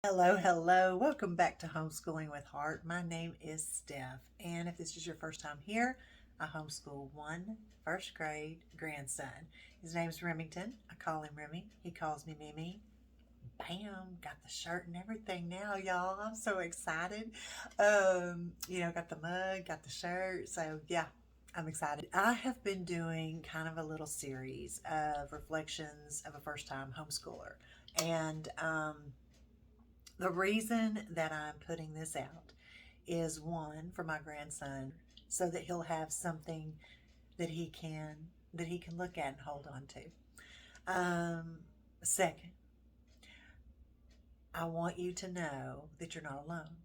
Hello, hello. Welcome back to Homeschooling with Heart. My name is Steph, and if this is your first time here, I homeschool one first grade grandson. His name's Remington. I call him Remy. He calls me Mimi. Bam, got the shirt and everything now, y'all. I'm so excited. Got the mug, got the shirt. So, yeah, I'm excited. I have been doing kind of a little series of reflections of a first time homeschooler. And the reason that I'm putting this out is one for my grandson so that he'll have something that he can look at and hold on to. Second, I want you to know that you're not alone,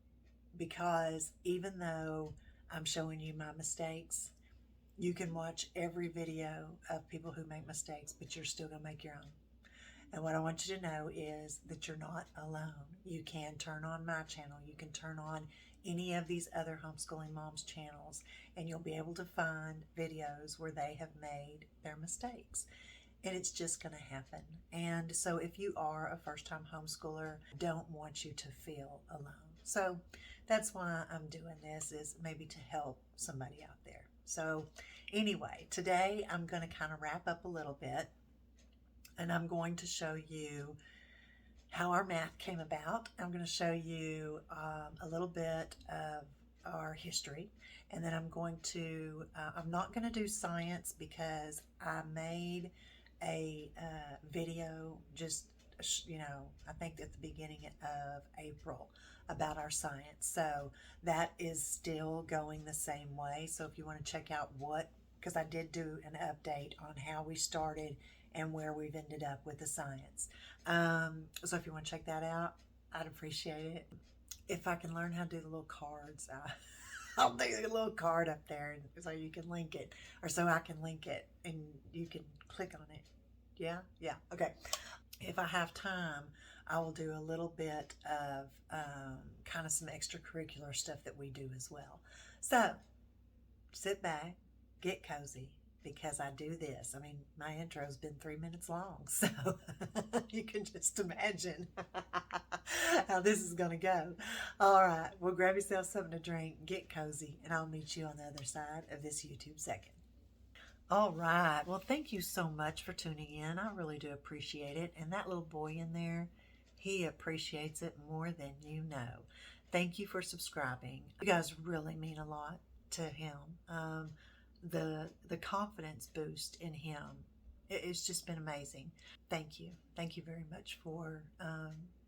because even though I'm showing you my mistakes, you can watch every video of people who make mistakes, but you're still going to make your own. And what I want you to know is that you're not alone. You can turn on my channel. You can turn on any of these other homeschooling moms channels, and you'll be able to find videos where they have made their mistakes. And it's just going to happen. And so if you are a first-time homeschooler, I don't want you to feel alone. So that's why I'm doing this, is maybe to help somebody out there. So anyway, today I'm going to kind of wrap up a little bit, and I'm going to show you how our math came about. I'm going to show you a little bit of our history, and then I'm not going to do science because I made a video just, I think at the beginning of April about our science. So that is still going the same way. So if you want to check out because I did do an update on how we started and where we've ended up with the science. So if you want to check that out, I'd appreciate it. If I can learn how to do the little cards, I'll do a little card up there so you can link it, or so I can link it and you can click on it. Yeah? Yeah. Okay. If I have time, I will do a little bit of kind of some extracurricular stuff that we do as well. So sit back, get cozy, because I do this. I mean, my intro's been 3 minutes long, so you can just imagine how this is going to go. All right, well, grab yourself something to drink, get cozy, and I'll meet you on the other side of this YouTube second. All right, well, thank you so much for tuning in. I really do appreciate it. And that little boy in there, he appreciates it more than you know. Thank you for subscribing. You guys really mean a lot to him. The confidence boost in him, it's just been amazing. Thank you very much for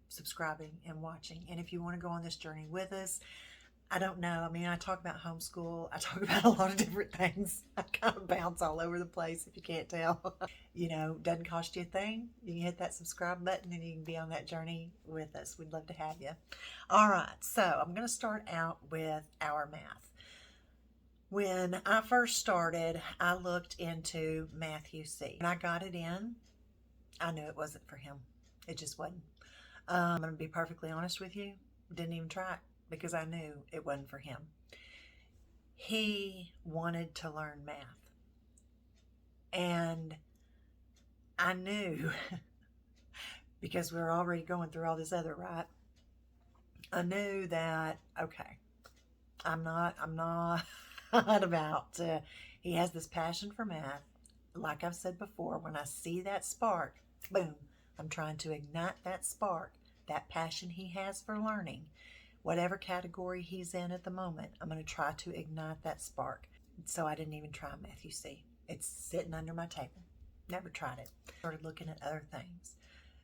subscribing and watching. And if you want to go on this journey with us, I don't know, I mean, I talk about homeschool, I talk about a lot of different things. I kind of bounce all over the place, if you can't tell. Doesn't cost you a thing. You can hit that subscribe button and you can be on that journey with us. We'd love to have you. All right, so I'm going to start out with our math. When I first started, I looked into Matthew C. When I got it in, I knew it wasn't for him. It just wasn't. I'm going to be perfectly honest with you. Didn't even try it because I knew it wasn't for him. He wanted to learn math. And I knew, because we were already going through all this other, right? I knew that, okay, I'm not about he has this passion for math. Like I've said before, when I see that spark, boom, I'm trying to ignite that spark, that passion he has for learning. Whatever category he's in at the moment, I'm going to try to ignite that spark. So I didn't even try Matthew C. It's sitting under my table. Never tried it. Started looking at other things.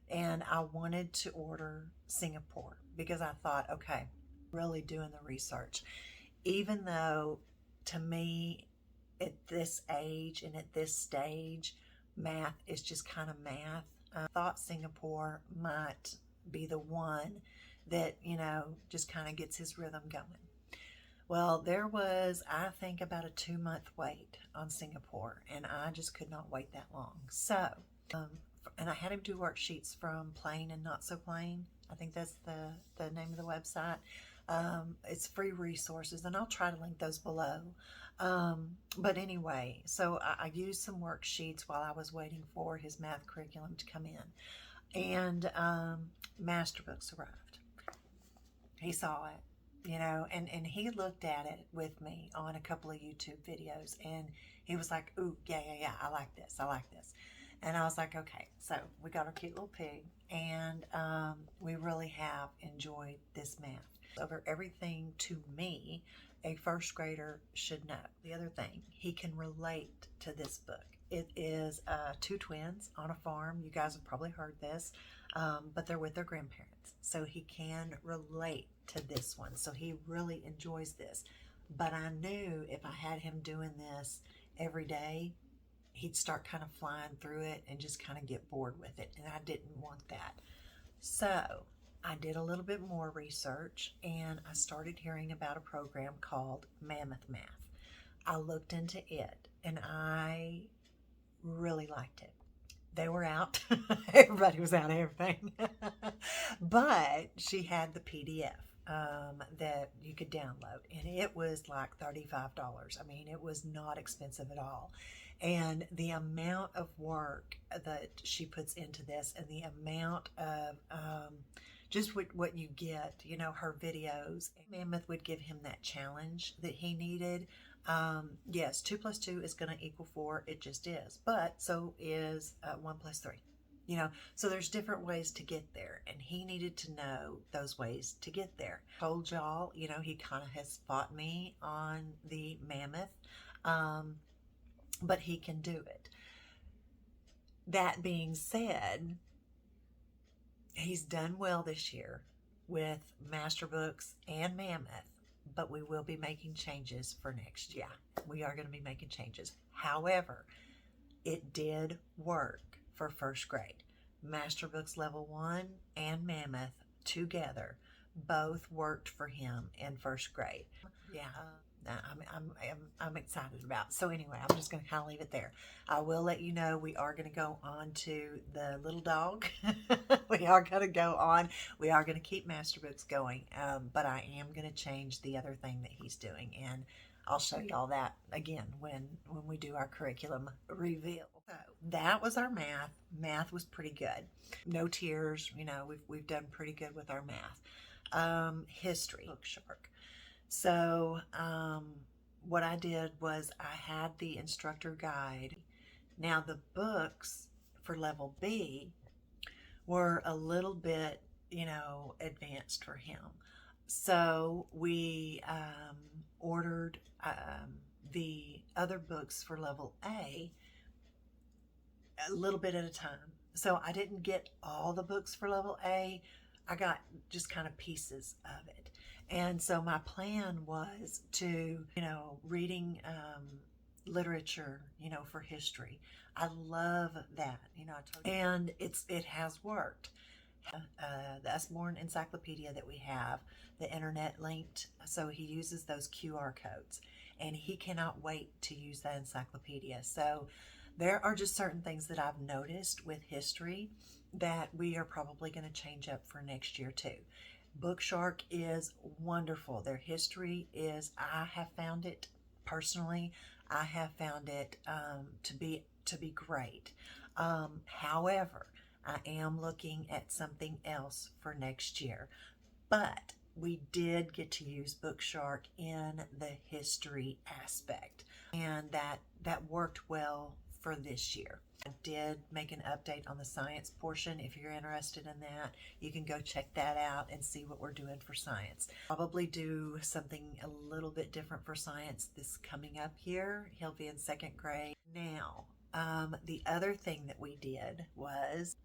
And I wanted to order Singapore because I thought, okay, really doing the research. Even though, to me, at this age and at this stage, math is just kind of math. I thought Singapore might be the one that, just kind of gets his rhythm going. Well, there was, I think, about a 2-month wait on Singapore, and I just could not wait that long. So, and I had him do worksheets from Plain and Not So Plain. I think that's the name of the website. It's free resources, and I'll try to link those below. But anyway, so I used some worksheets while I was waiting for his math curriculum to come in. And master books arrived. He saw it, and he looked at it with me on a couple of YouTube videos, and he was like, ooh, yeah, I like this. And I was like, okay. So we got our cute little pig, and we really have enjoyed this math. Over everything to me, a first grader should know. The other thing, he can relate to this book. It is two twins on a farm. You guys have probably heard this, but they're with their grandparents. So he can relate to this one. So he really enjoys this. But I knew if I had him doing this every day, he'd start kind of flying through it and just kind of get bored with it. And I didn't want that. So I did a little bit more research, and I started hearing about a program called Mammoth Math. I looked into it, and I really liked it. They were out. Everybody was out of everything. But she had the PDF that you could download, and it was like $35. I mean, it was not expensive at all. And the amount of work that she puts into this, and the amount of just what you get, her videos. Mammoth would give him that challenge that he needed. Yes, 2 plus 2 is going to equal 4. It just is. But so is 1 plus 3. So there's different ways to get there, and he needed to know those ways to get there. Told y'all, he kind of has fought me on the Mammoth, but he can do it. That being said, he's done well this year with Master Books and Mammoth, but we will be making changes for next year. We are going to be making changes. However, it did work for first grade. Master Books Level 1 and Mammoth together both worked for him in first grade. Yeah, I'm excited about. So anyway, I'm just going to kind of leave it there. I will let you know we are going to go on to the little dog. We are going to go on. We are going to keep Master Books going, but I am going to change the other thing that he's doing, and I'll show you all that again when we do our curriculum reveal. So that was our math. Math was pretty good. No tears. We've done pretty good with our math. History. Book Shark. So what I did was I had the instructor guide. Now the books for level B were a little bit, advanced for him. So we ordered the other books for level A a little bit at a time. So I didn't get all the books for level A. I got just kind of pieces of it. And so my plan was to, reading literature, for history. I love that, and it has worked. The Usborne encyclopedia that we have, the internet linked, so he uses those QR codes, and he cannot wait to use that encyclopedia. So there are just certain things that I've noticed with history that we are probably going to change up for next year too. Bookshark is wonderful. Their history is, I have found it personally, I have found it to be great. However, I am looking at something else for next year. But we did get to use Bookshark in the history aspect, and that worked well for this year. I did make an update on the science portion. If you're interested in that, you can go check that out and see what we're doing for science. Probably do something a little bit different for science this coming up year. He'll be in second grade. Now, the other thing that we did was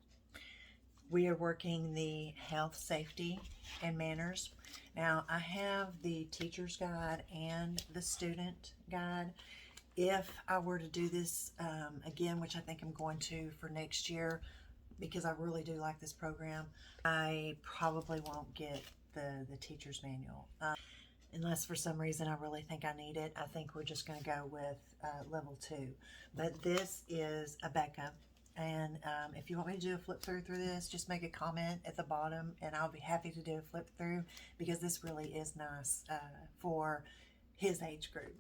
we are working the health, safety, and manners. Now, I have the teacher's guide and the student guide. If I were to do this again, which I think I'm going to for next year, because I really do like this program, I probably won't get the teacher's manual. Unless for some reason I really think I need it. I think we're just going to go with level 2. But this is a backup. And if you want me to do a flip through this, just make a comment at the bottom, and I'll be happy to do a flip through, because this really is nice for his age group.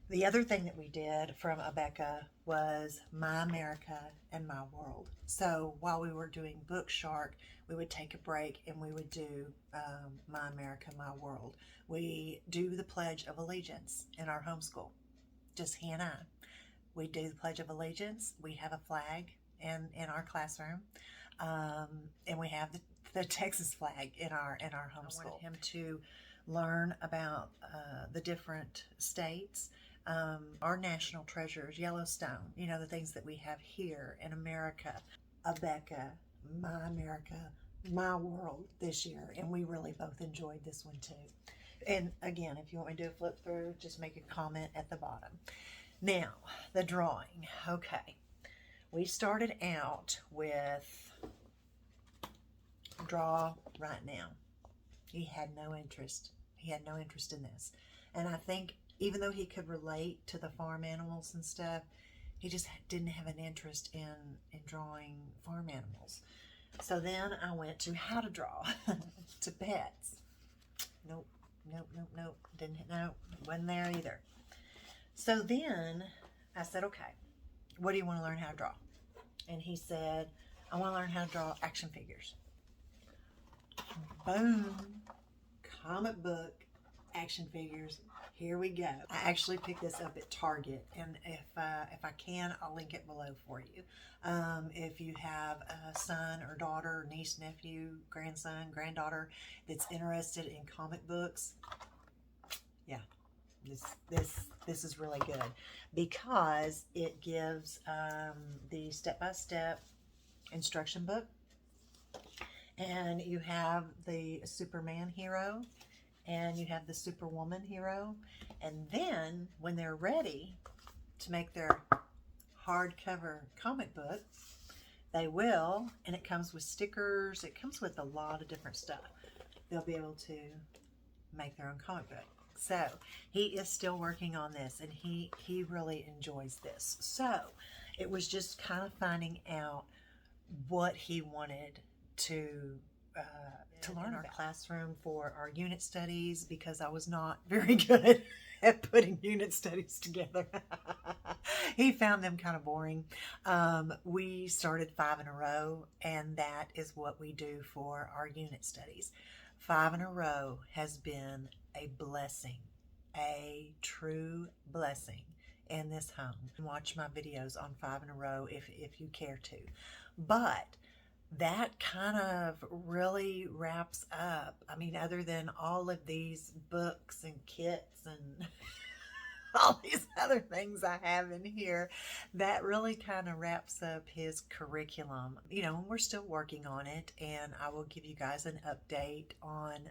The other thing that we did from Abeka was My America and My World. So while we were doing Book Shark, we would take a break and we would do My America, My World. We do the Pledge of Allegiance in our homeschool, just he and I. We do the Pledge of Allegiance. We have a flag in our classroom, and we have the Texas flag in our homeschool. I wanted him to learn about the different states, our national treasures, Yellowstone, you know, the things that we have here in America, Abeka, My America, My World this year, and we really both enjoyed this one too. And again, if you want me to do a flip through, just make a comment at the bottom. Now, the drawing. Okay, we started out with draw right now. He had no interest. He had no interest in this. And I think even though he could relate to the farm animals and stuff, he just didn't have an interest in drawing farm animals. So then I went to how to draw to pets. Nope. Wasn't there either. So then I said, okay, what do you want to learn how to draw? And he said, I want to learn how to draw action figures. Boom. Comic book action figures. Here we go. I actually picked this up at Target, and if I can, I'll link it below for you. If you have a son or daughter, niece, nephew, grandson, granddaughter that's interested in comic books, yeah, this is really good because it gives the step-by-step instruction book, and you have the Superman hero, and you have the Superwoman hero, and then when they're ready to make their hardcover comic book, they will, and it comes with stickers, it comes with a lot of different stuff. They'll be able to make their own comic book. So he is still working on this, and he really enjoys this. So it was just kind of finding out what he wanted to learn in our classroom for our unit studies, because I was not very good at putting unit studies together. He found them kind of boring. We started 5 in a row, and that is what we do for our unit studies. 5 in a row has been a blessing, a true blessing in this home. Watch my videos on 5 in a row if you care to. But that kind of really wraps up. I mean, other than all of these books and kits and all these other things I have in here, that really kind of wraps up his curriculum. You know, we're still working on it, and I will give you guys an update on,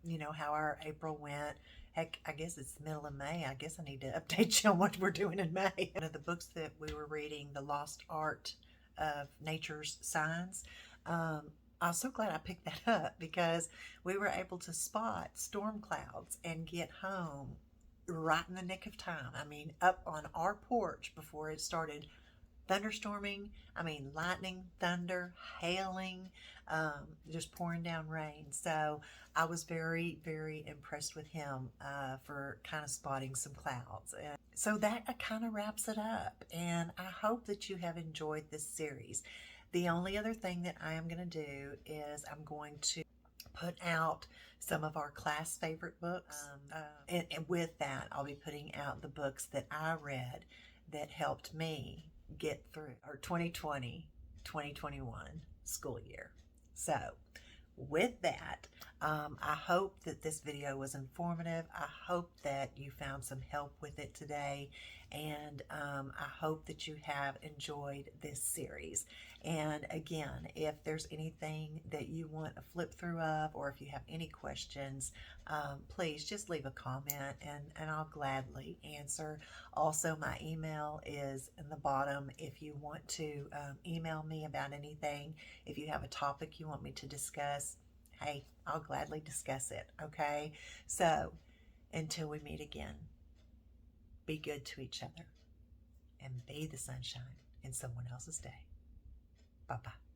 you know, how our April went. Heck, I guess it's the middle of May. I guess I need to update you on what we're doing in May. One of the books that we were reading, The Lost Art of Nature's Signs, I was so glad I picked that up because we were able to spot storm clouds and get home right in the nick of time. I mean, up on our porch before it started thunderstorming. I mean, lightning, thunder, hailing, just pouring down rain. So I was very, very impressed with him for kind of spotting some clouds. And so that kind of wraps it up. And I hope that you have enjoyed this series. The only other thing that I am going to do is I'm going to put out some of our class favorite books. And with that, I'll be putting out the books that I read that helped me get through our 2020-2021 school year. So with that, I hope that this video was informative. I hope that you found some help with it today, and I hope that you have enjoyed this series. And again, if there's anything that you want a flip through of, or if you have any questions, please just leave a comment, and I'll gladly answer. Also, my email is in the bottom if you want to email me about anything. If you have a topic you want me to discuss, hey, I'll gladly discuss it, okay? So, until we meet again, be good to each other and be the sunshine in someone else's day. Bye-bye.